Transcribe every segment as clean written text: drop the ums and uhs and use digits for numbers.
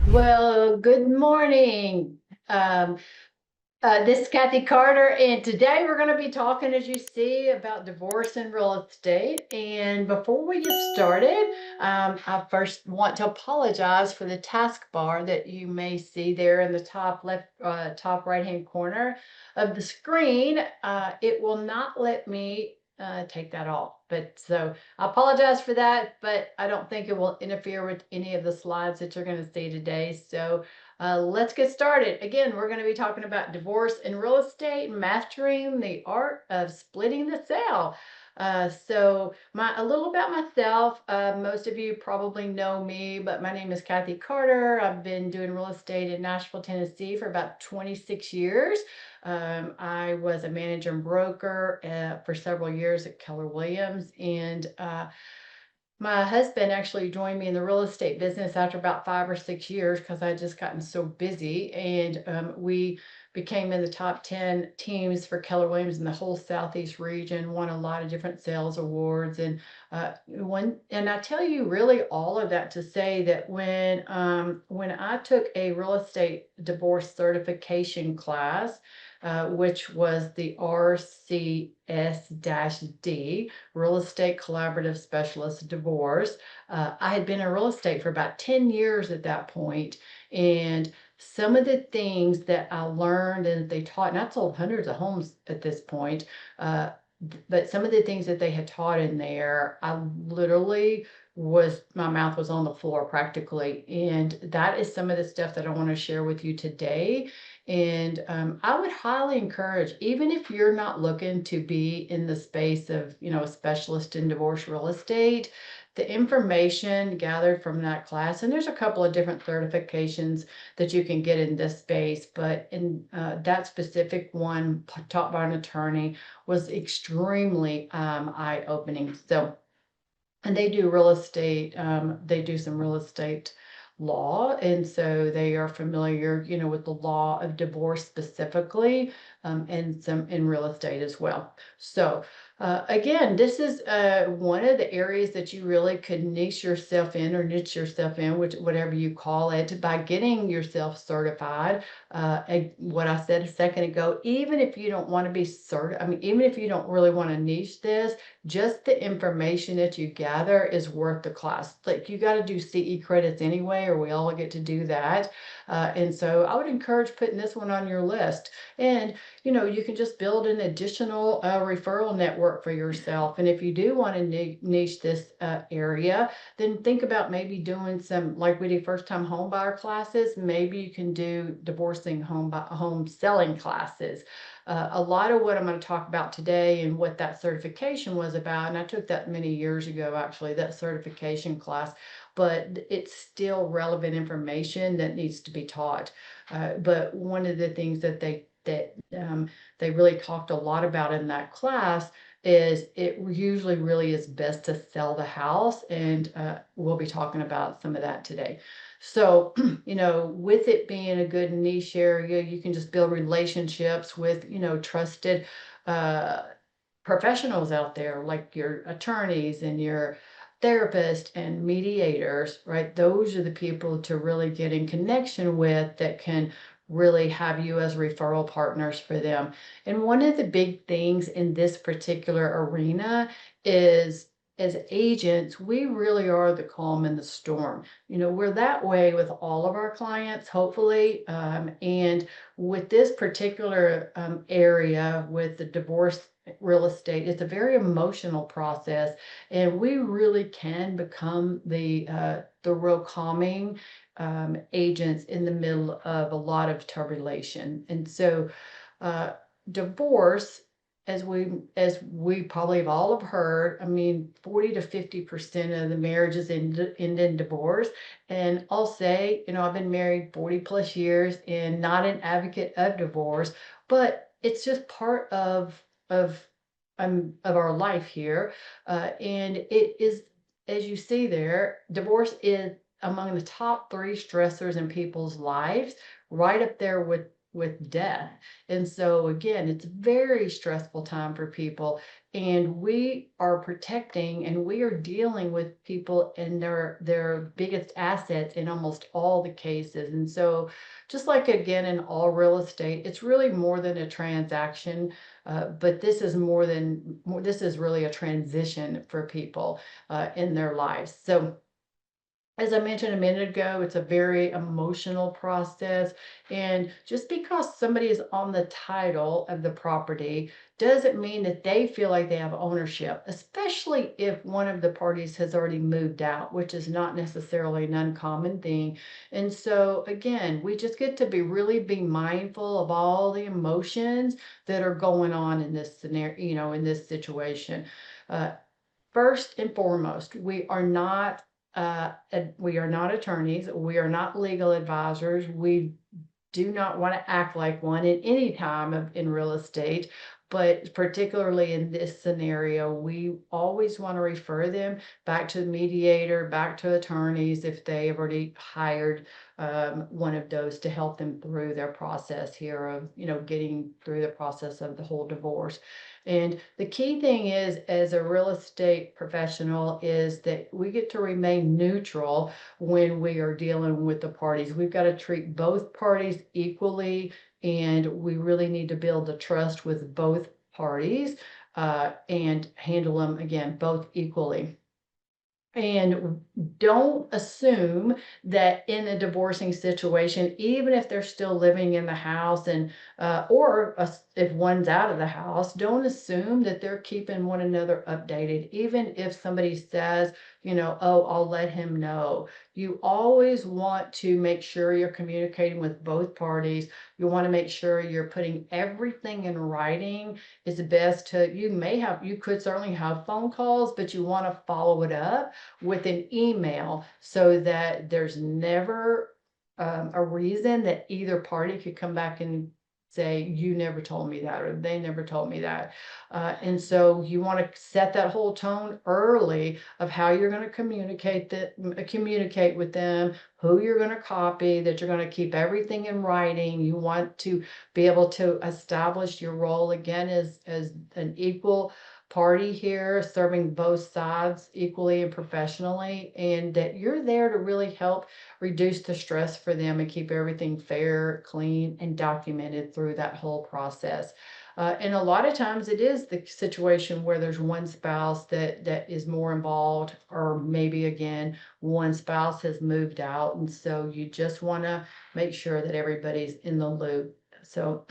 Well, good morning. This is Kathy Carter, and today we're going to be talking, as you see, about divorce and real estate. And before we get started, I first want to apologize for the taskbar that you may see there in the top left, top right-hand corner of the screen. It will not let me take that off. But so I apologize for that, but I don't think it will interfere with any of the slides that you're going to see today. So let's get started. Again, we're going to be talking about divorce and real estate, mastering the art of splitting the sale. So a little about myself. Most of you probably know me, but my name is Kathy Carter. I've been doing real estate in Nashville, Tennessee for about 26 years. I was a manager and broker for several years at Keller Williams, and my husband actually joined me in the real estate business after about 5 or 6 years because I had just gotten so busy, and we became in the top 10 teams for Keller Williams in the whole Southeast region, won a lot of different sales awards. And I tell you really all of that to say that when I took a real estate divorce certification class, which was the RCS-D, Real Estate Collaborative Specialist Divorce. I had been in real estate for about 10 years at that point, and some of the things that I learned and they taught, and I sold hundreds of homes at this point, but some of the things that they had taught in there, I literally my mouth was on the floor practically. And that is some of the stuff that I want to share with you today. And I would highly encourage, even if you're not looking to be in the space of, a specialist in divorce real estate, the information gathered from that class, and there's a couple of different certifications that you can get in this space, but in that specific one taught by an attorney was extremely eye-opening. So, and they do real estate, they do some real estate law, and so they are familiar, with the law of divorce specifically, and some in real estate as well. So again, this is one of the areas that you really could niche yourself in, or niche yourself in, whatever you call it, by getting yourself certified. What I said a second ago, even if you don't want to be certified, even if you don't really want to niche this, just the information that you gather is worth the class. Like, you got to do CE credits anyway, or we all get to do that. And so I would encourage putting this one on your list. And you can just build an additional referral network for yourself. And if you do want to niche this area, then think about maybe doing some, like we do first-time home buyer classes. Maybe you can do divorcing home selling classes. A lot of what I'm going to talk about today and what that certification was about, and I took that many years ago, actually, that certification class, but it's still relevant information that needs to be taught. But one of the things that they really talked a lot about in that class is it usually really is best to sell the house, and we'll be talking about some of that today. So, with it being a good niche area, you can just build relationships with, trusted professionals out there, like your attorneys and your therapists and mediators, right? Those are the people to really get in connection with that can really have you as referral partners for them. And one of the big things in this particular arena is, as agents, we really are the calm in the storm. We're that way with all of our clients, hopefully. And with this particular area, with the divorce real estate, it's a very emotional process, and we really can become the real calming agents in the middle of a lot of turbulation. And so divorce, as we probably have all have heard, 40 to 50% of the marriages end in divorce. And I'll say, I've been married 40 plus years and not an advocate of divorce, but it's just part of our life here. And it is, as you see there, divorce is among the top 3 stressors in people's lives, right up there with with death. And so again, it's a very stressful time for people, and we are protecting and we are dealing with people and their biggest assets in almost all the cases. And so just like again in all real estate, it's really more than a transaction, but this is this is really a transition for people in their lives. So as I mentioned a minute ago, it's a very emotional process. And just because somebody is on the title of the property doesn't mean that they feel like they have ownership, especially if one of the parties has already moved out, which is not necessarily an uncommon thing. And so, again, we just get to be mindful of all the emotions that are going on in this scenario, in this situation. Uh, First and foremost, we are not attorneys. We are not legal advisors. We do not want to act like one at any time in real estate, but particularly in this scenario, we always want to refer them back to the mediator, back to attorneys if they have already hired one of those to help them through their process here of, getting through the process of the whole divorce. And the key thing is, as a real estate professional, is that we get to remain neutral when we are dealing with the parties. We've got to treat both parties equally, and we really need to build the trust with both parties and handle them, again, both equally. And don't assume that in a divorcing situation, even if they're still living in the house and if one's out of the house, don't assume that they're keeping one another updated. Even if somebody says, oh, I'll let him know. You always want to make sure you're communicating with both parties. You want to make sure you're putting everything in writing. It's best you could certainly have phone calls, but you want to follow it up with an email so that there's never a reason that either party could come back and say, you never told me that, or they never told me that. And so you want to set that whole tone early of how you're going to communicate with them, who you're going to copy, that you're going to keep everything in writing. You want to be able to establish your role again as an equal party here, serving both sides equally and professionally, and that you're there to really help reduce the stress for them and keep everything fair, clean, and documented through that whole process. And a lot of times it is the situation where there's one spouse that is more involved, or maybe again, one spouse has moved out. And so you just want to make sure that everybody's in the loop. So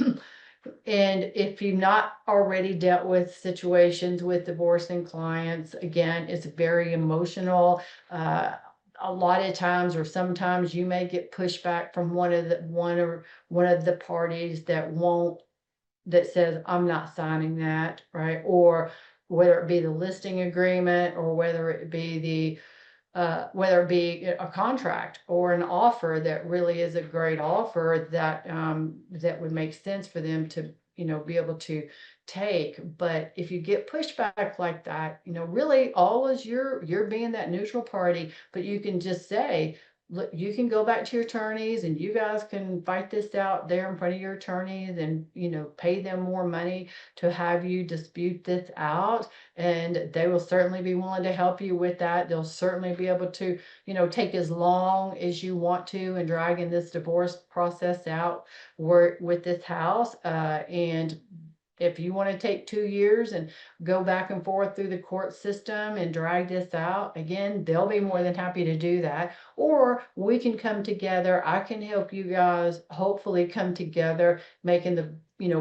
and if you've not already dealt with situations with divorcing clients, again, it's very emotional. A lot of times, or sometimes, you may get pushback from one of the parties that says, I'm not signing that, right? Or whether it be the listing agreement, or whether it be a contract or an offer that really is a great offer that would make sense for them to be able to take. But if you get pushback like that, really all is you're being that neutral party, but you can just say, look, you can go back to your attorneys and you guys can fight this out there in front of your attorneys and pay them more money to have you dispute this out, and they will certainly be willing to help you with that. They'll certainly be able to take as long as you want to in dragging this divorce process out with this house, and if you want to take 2 years and go back and forth through the court system and drag this out, again, they'll be more than happy to do that. Or we can come together. I can help you guys hopefully come together, making the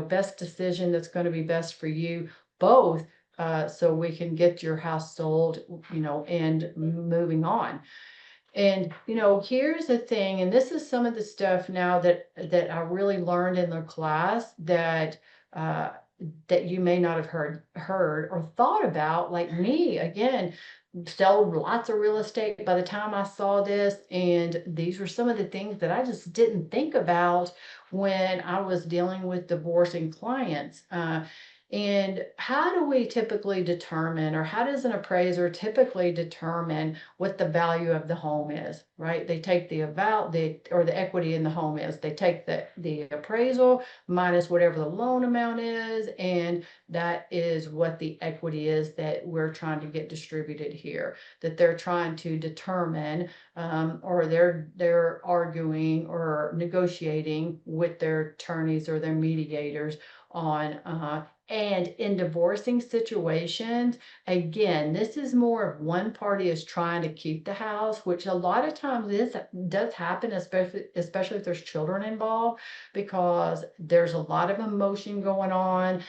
best decision that's going to be best for you both, so we can get your house sold, and moving on. And here's the thing, and this is some of the stuff now that I really learned in the class uh, that you may not have heard or thought about, like me. Again, sold lots of real estate by the time I saw this, and these were some of the things that I just didn't think about when I was dealing with divorcing clients. And how do we typically determine, or how does an appraiser typically determine what the value of the home is, right? They take the or the equity in the home is. They take the appraisal minus whatever the loan amount is, and that is what the equity is that we're trying to get distributed here, that they're trying to determine, or they're arguing or negotiating with their attorneys or their mediators on. And in divorcing situations, again, this is more of one party is trying to keep the house, which a lot of times does happen, especially if there's children involved, because there's a lot of emotion going on.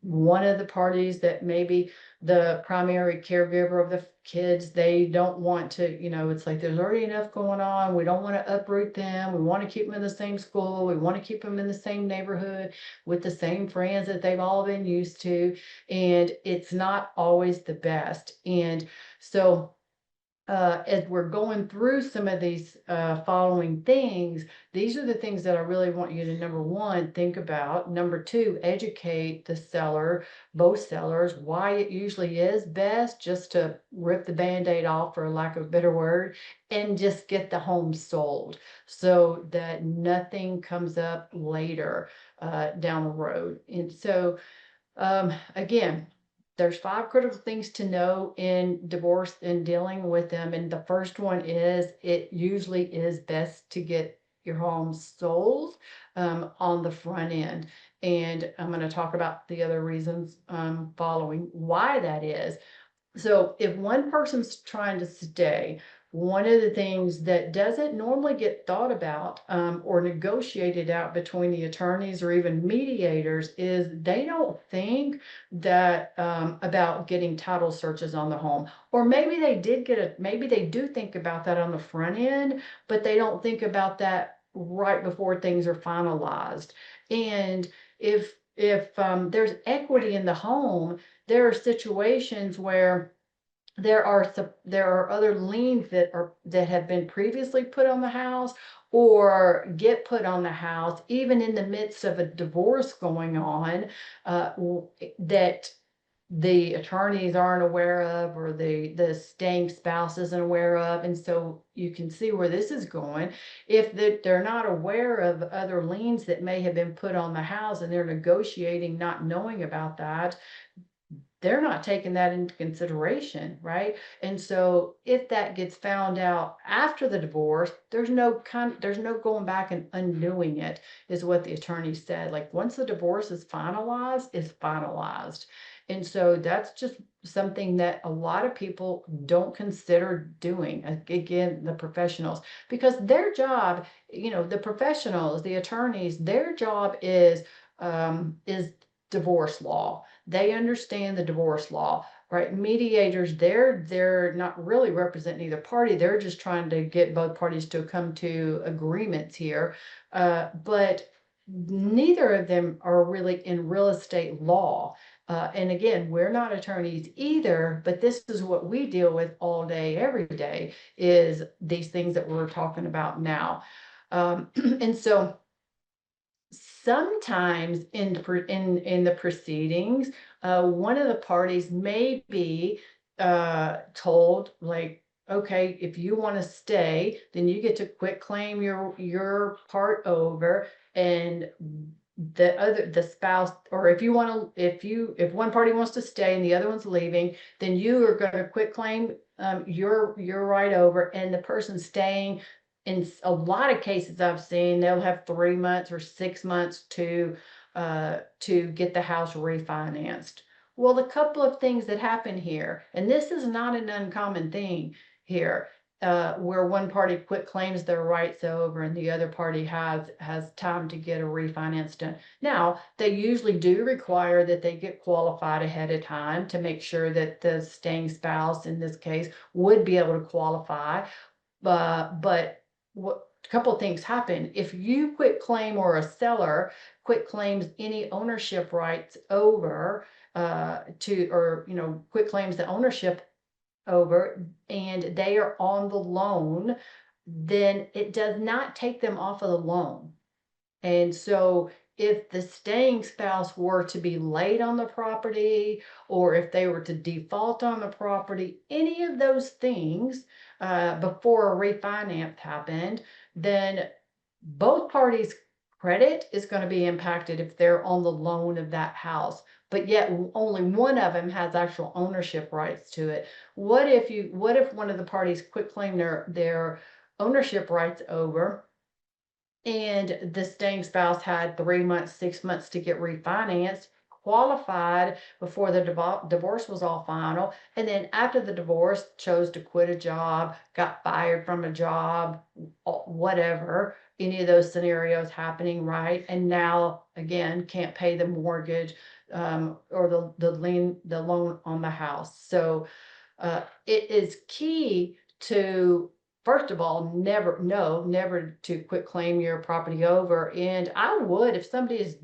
One of the parties that maybe the primary caregiver of the kids, they don't want to, it's like there's already enough going on. We don't want to uproot them. We want to keep them in the same school. We want to keep them in the same neighborhood with the same friends that they've all been used to. And it's not always the best. And so as we're going through some of these following things, these are the things that I really want you to, number one, think about. Number two, educate the seller, both sellers, why it usually is best just to rip the Band-Aid off, for lack of a better word, and just get the home sold so that nothing comes up later down the road. And so again, there's 5 critical things to know in divorce and dealing with them. And the first one is, it usually is best to get your home sold on the front end. And I'm going to talk about the other reasons following why that is. So if one person's trying to stay, one of the things that doesn't normally get thought about or negotiated out between the attorneys or even mediators is they don't think that about getting title searches on the home. Or maybe they maybe they do think about that on the front end, but they don't think about that right before things are finalized. And if there's equity in the home, there are situations where there are other liens that have been previously put on the house or get put on the house, even in the midst of a divorce going on, that the attorneys aren't aware of, or the staying spouse isn't aware of. And so you can see where this is going. If they're not aware of other liens that may have been put on the house and they're negotiating not knowing about that, they're not taking that into consideration, right? And so if that gets found out after the divorce, there's no going back and undoing it, is what the attorney said. Like, once the divorce is finalized, it's finalized. And so that's just something that a lot of people don't consider doing. Again, the professionals, because their job, the professionals, the attorneys, their job is divorce law. They understand the divorce law, right? Mediators, they're not really representing either party. They're just trying to get both parties to come to agreements here. But neither of them are really in real estate law. And again, we're not attorneys either, but this is what we deal with all day, every day, is these things that we're talking about now. And so sometimes in the proceedings, one of the parties may be told, like, okay, if you want to stay, then you get to quit claim your part over, and the spouse, or if one party wants to stay and the other one's leaving, then you are going to quit claim your right over, and the person staying, in a lot of cases I've seen, they'll have 3 months or 6 months to get the house refinanced. Well, a couple of things that happen here, and this is not an uncommon thing here, where one party quit claims their rights over and the other party has time to get a refinance done. Now, they usually do require that they get qualified ahead of time to make sure that the staying spouse, in this case, would be able to qualify. But what a couple of things happen if you quit claim, or a seller quit claims any ownership rights over quit claims the ownership over, and they are on the loan, then it does not take them off of the loan. And so if the staying spouse were to be late on the property, or if they were to default on the property, any of those things, before a refinance happened, then both parties' credit is going to be impacted if they're on the loan of that house, but yet only one of them has actual ownership rights to it. What if one of the parties quit claim their ownership rights over, and the staying spouse had 3 months, 6 months to get refinanced, qualified before the divorce was all final, and then after the divorce chose to quit a job, got fired from a job, whatever, any of those scenarios happening, right? And now again can't pay the mortgage, or the loan on the house. So it is key to, first of all, never to quit claim your property over. And I would, if somebody is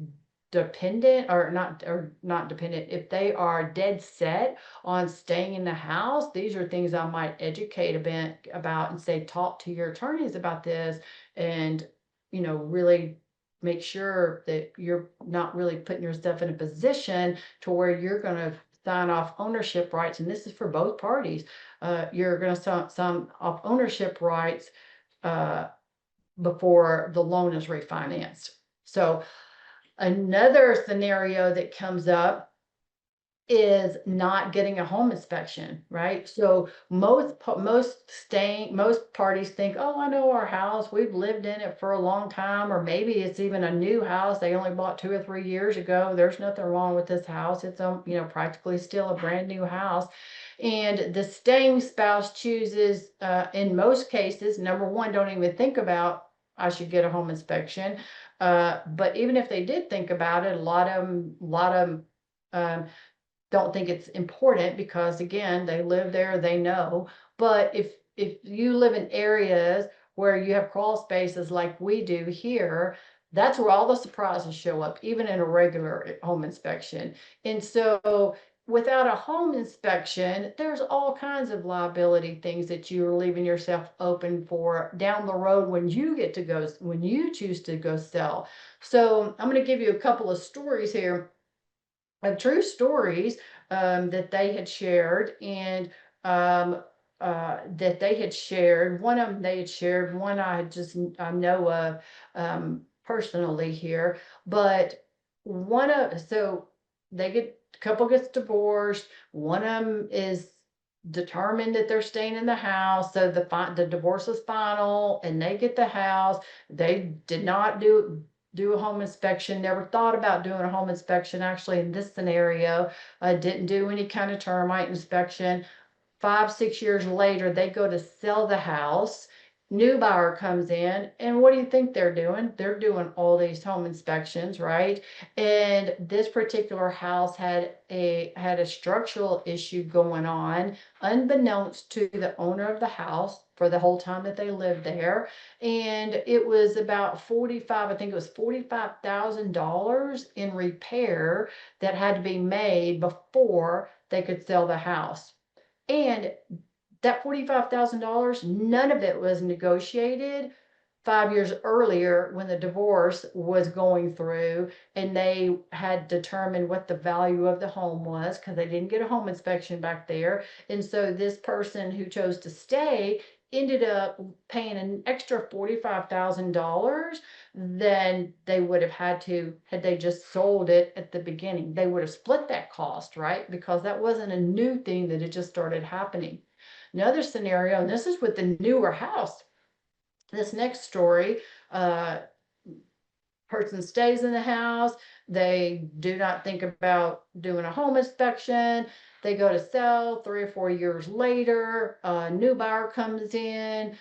dependent or not dependent, if they are dead set on staying in the house, these are things I might educate a bit about and say, talk to your attorneys about this, and really make sure that you're not really putting yourself in a position to where you're going to sign off ownership rights, and this is for both parties. You're going to sign off ownership rights uh, before the loan is refinanced. So another scenario that comes up is not getting a home inspection, right? So most parties think, oh, I know our house, we've lived in it for a long time, or maybe it's even a new house they only bought 2 or 3 years ago. There's nothing wrong with this house. It's practically still a brand new house. And the staying spouse chooses, in most cases, number one, don't even think about, I should get a home inspection. But even if they did think about it, a lot of them don't think it's important, because again, they live there, they know. But if you live in areas where you have crawl spaces like we do here, that's where all the surprises show up, even in a regular home inspection. And so without a home inspection, there's all kinds of liability things that you're leaving yourself open for down the road when you choose to go sell. So I'm going to give you a couple of stories here, of true stories, that they had shared, and that they had shared. One of them they had shared, one I know of personally here, but so couple gets divorced. One of them is determined that they're staying in the house, so the divorce is final, and they get the house. They did not do a home inspection, never thought about doing a home inspection. Actually, in this scenario, didn't do any kind of termite inspection. 5, 6 years later, they go to sell the house. New buyer comes in, and what do you think they're doing? They're doing all these home inspections, right? And this particular house had a structural issue going on, unbeknownst to the owner of the house for the whole time that they lived there. And it was about I think it was $45,000 in repair that had to be made before they could sell the house. And that $45,000, none of it was negotiated 5 years earlier when the divorce was going through, and they had determined what the value of the home was, because they didn't get a home inspection back there. And so this person who chose to stay ended up paying an extra $45,000 than they would have had they just sold it at the beginning. They would have split that cost, right? Because that wasn't a new thing that had just started happening. Another scenario, and this is with the newer house. This next story, uh, person stays in the house. They do not think about doing a home inspection. They go to sell 3 or 4 years later. A new buyer comes in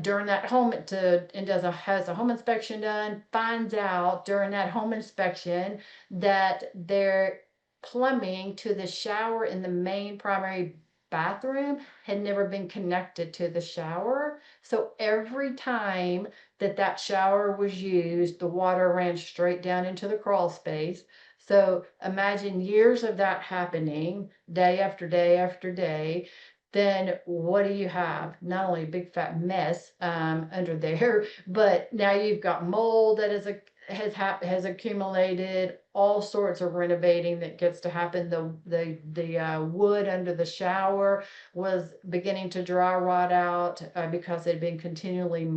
during that has a home inspection done. Finds out during that home inspection that their plumbing to the shower in the main primary bathroom had never been connected to the shower. So every time that shower was used, the water ran straight down into the crawl space. So imagine years of that happening day after day after day. Then what do you have? Not only a big fat mess under there, but now you've got mold has accumulated, all sorts of renovating that gets to happen. The wood under the shower was beginning to dry rot out because it had been continually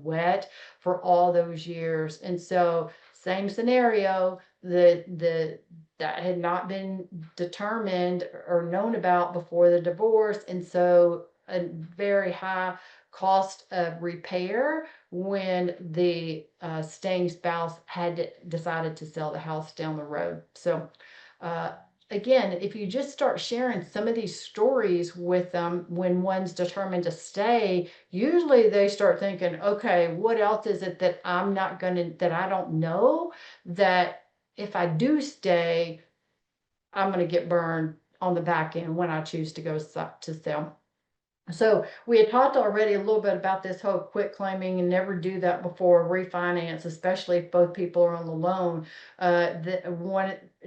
wet for all those years. And so same scenario, that had not been determined or known about before the divorce. And so a very high cost of repair when the staying spouse had decided to sell the house down the road. So again, if you just start sharing some of these stories with them when one's determined to stay, usually they start thinking, okay, what else is it that that I don't know, that if I do stay, I'm going to get burned on the back end when I choose to go to sell. So we had talked already a little bit about this whole quit claiming and never do that before refinance, especially if both people are on the loan.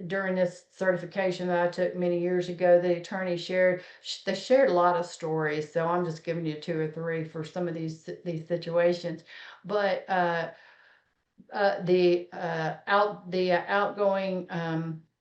During this certification that I took many years ago, the attorney they shared a lot of stories. So I'm just giving you two or three for some of these situations. But the outgoing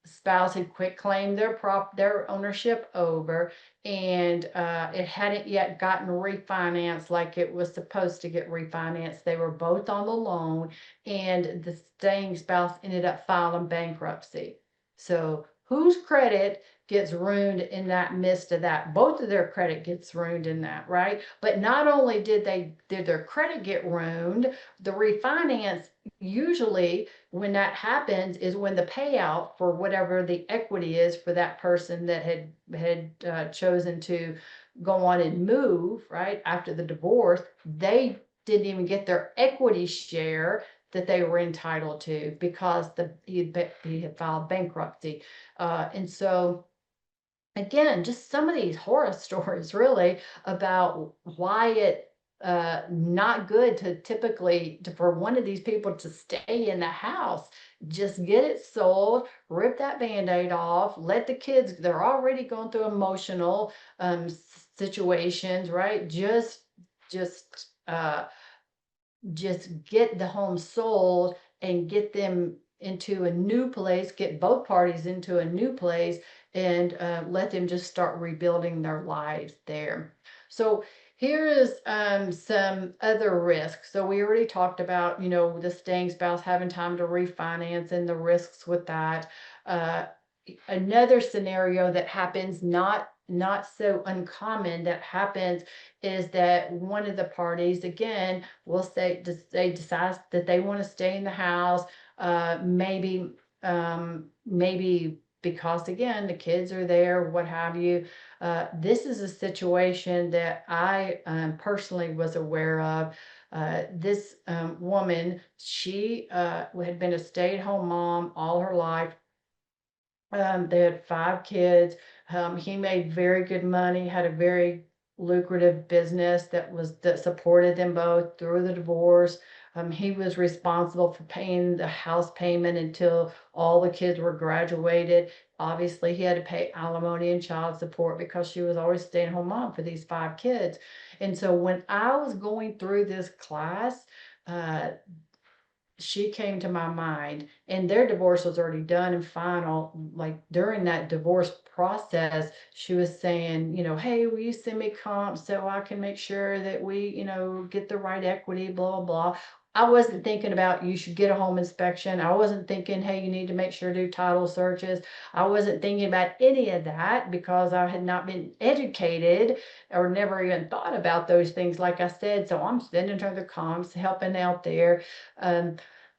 spouse had quit claimed their ownership over, and it hadn't yet gotten refinanced like it was supposed to get refinanced. They were both on the loan, and the staying spouse ended up filing bankruptcy. So whose credit gets ruined in that midst of that? Both of their credit gets ruined in that, right? But not only did their credit get ruined, the refinance, usually when that happens is when the payout for whatever the equity is for that person that had chosen to go on and move, right, after the divorce, they didn't even get their equity share that they were entitled to because he had filed bankruptcy. And so again, just some of these horror stories really about why it not good to for one of these people to stay in the house. Just get it sold, rip that band-aid off, let the kids, they're already going through emotional situations, right? Just uh just get the home sold and get them into a new place, get both parties into a new place, and let them just start rebuilding their lives there. So here is some other risks. So we already talked about, the staying spouse having time to refinance and the risks with that. Uh, Another scenario that happens, not so uncommon, that happens is that one of the parties again will say they decide that they want to stay in the house, maybe because again the kids are there, what have you. This is a situation that I personally was aware of. This woman, she had been a stay-at-home mom all her life. They had 5 kids. He made very good money, had a very lucrative business that supported them both through the divorce. He was responsible for paying the house payment until all the kids were graduated. Obviously, he had to pay alimony and child support because she was always stay-at-home mom for these 5 kids. And so when I was going through this class, uh, she came to my mind, and their divorce was already done and final. Like during that divorce process, she was saying, hey, will you send me comps so I can make sure that we, get the right equity, blah, blah, blah. I wasn't thinking about you should get a home inspection. I wasn't thinking, hey, you need to make sure to do title searches. I wasn't thinking about any of that because I had not been educated or never even thought about those things, like I said. So I'm sending her the comps, helping out there.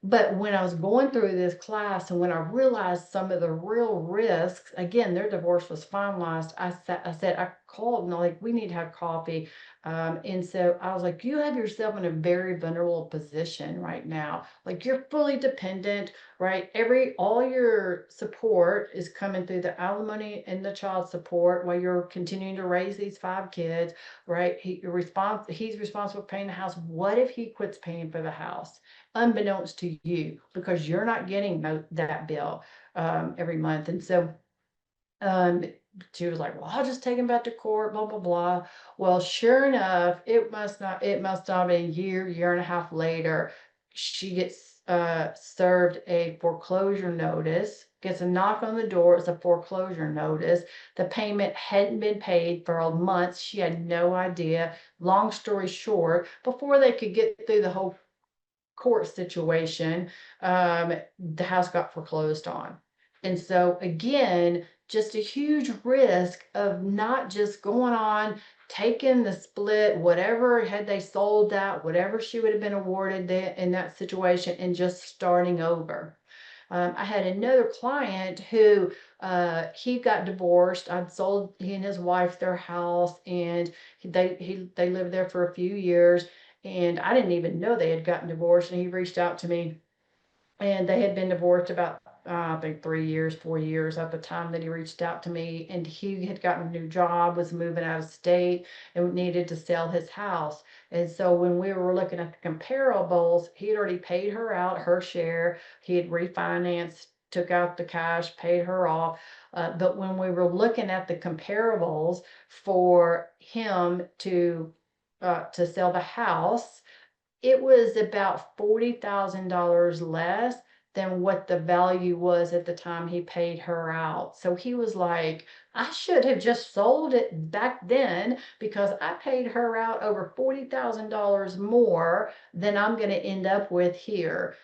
But when I was going through this class and when I realized some of the real risks, again, their divorce was finalized. I called and I'm like, we need to have coffee. And so I was like, you have yourself in a very vulnerable position right now. Like you're fully dependent, right? All your support is coming through the alimony and the child support while you're continuing to raise these 5 kids, right? He's responsible for paying the house. What if he quits paying for the house? Unbeknownst to you, because you're not getting that bill every month. And so she was like, well, I'll just take him back to court, blah, blah, blah. Well, sure enough, it must not have been a year and a half later, she gets served a foreclosure notice, gets a knock on the door, it's a foreclosure notice. The payment hadn't been paid for a month. She had no idea. Long story short, before they could get through the whole court situation, the house got foreclosed on. And so again, just a huge risk of not just going on, taking the split, whatever, had they sold that, whatever she would have been awarded in that situation, and just starting over. I had another client who he got divorced. I'd sold he and his wife their house, and they lived there for a few years, and I didn't even know they had gotten divorced. And he reached out to me, and they had been divorced about I think 3 years, 4 years at the time that he reached out to me. And he had gotten a new job, was moving out of state, and needed to sell his house. And so when we were looking at the comparables, he had already paid her out her share. He had refinanced, took out the cash, paid her off. But when we were looking at the comparables for him to sell the house, it was about $40,000 less than what the value was at the time he paid her out. So he was like, I should have just sold it back then, because I paid her out over $40,000 more than I'm going to end up with here.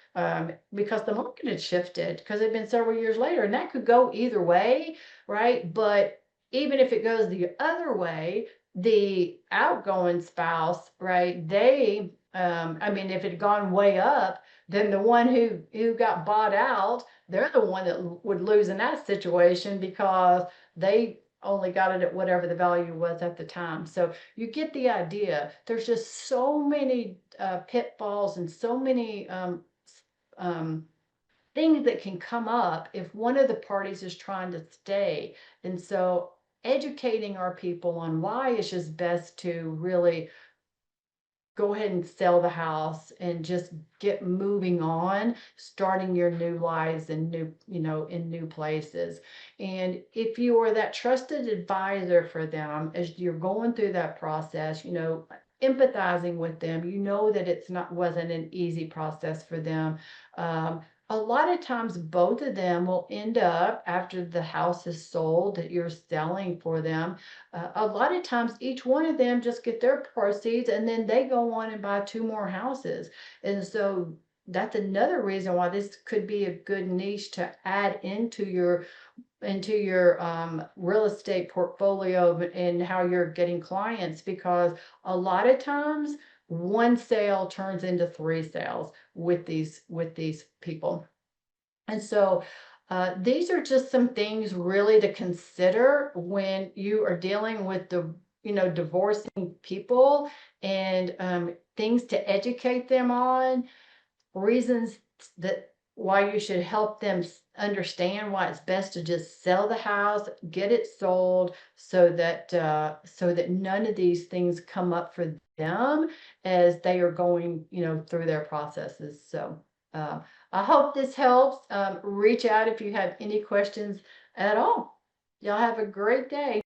Because the market had shifted, because it'd been several years later, and that could go either way, right? But even if it goes the other way, the outgoing spouse, right, I mean, if it had gone way up, then the one who got bought out, they're the one that would lose in that situation, because they only got it at whatever the value was at the time. So you get the idea. There's just so many pitfalls, and so many um, things that can come up if one of the parties is trying to stay. And so educating our people on why it's just best to really go ahead and sell the house and just get moving on, starting your new lives in new places. And if you are that trusted advisor for them as you're going through that process, empathizing with them, that wasn't an easy process for them. A lot of times both of them will end up, after the house is sold that you're selling for them, a lot of times each one of them just get their proceeds, and then they go on and buy two more houses. And so that's another reason why this could be a good niche to add into your real estate portfolio, and how you're getting clients, because a lot of times one sale turns into three sales with these people. And so these are just some things really to consider when you are dealing with divorcing people, and things to educate them on, reasons that why you should help them understand why it's best to just sell the house, get it sold, so that none of these things come up for them as they are going, through their processes. So uh, I hope this helps. Reach out if you have any questions at all. Y'all have a great day.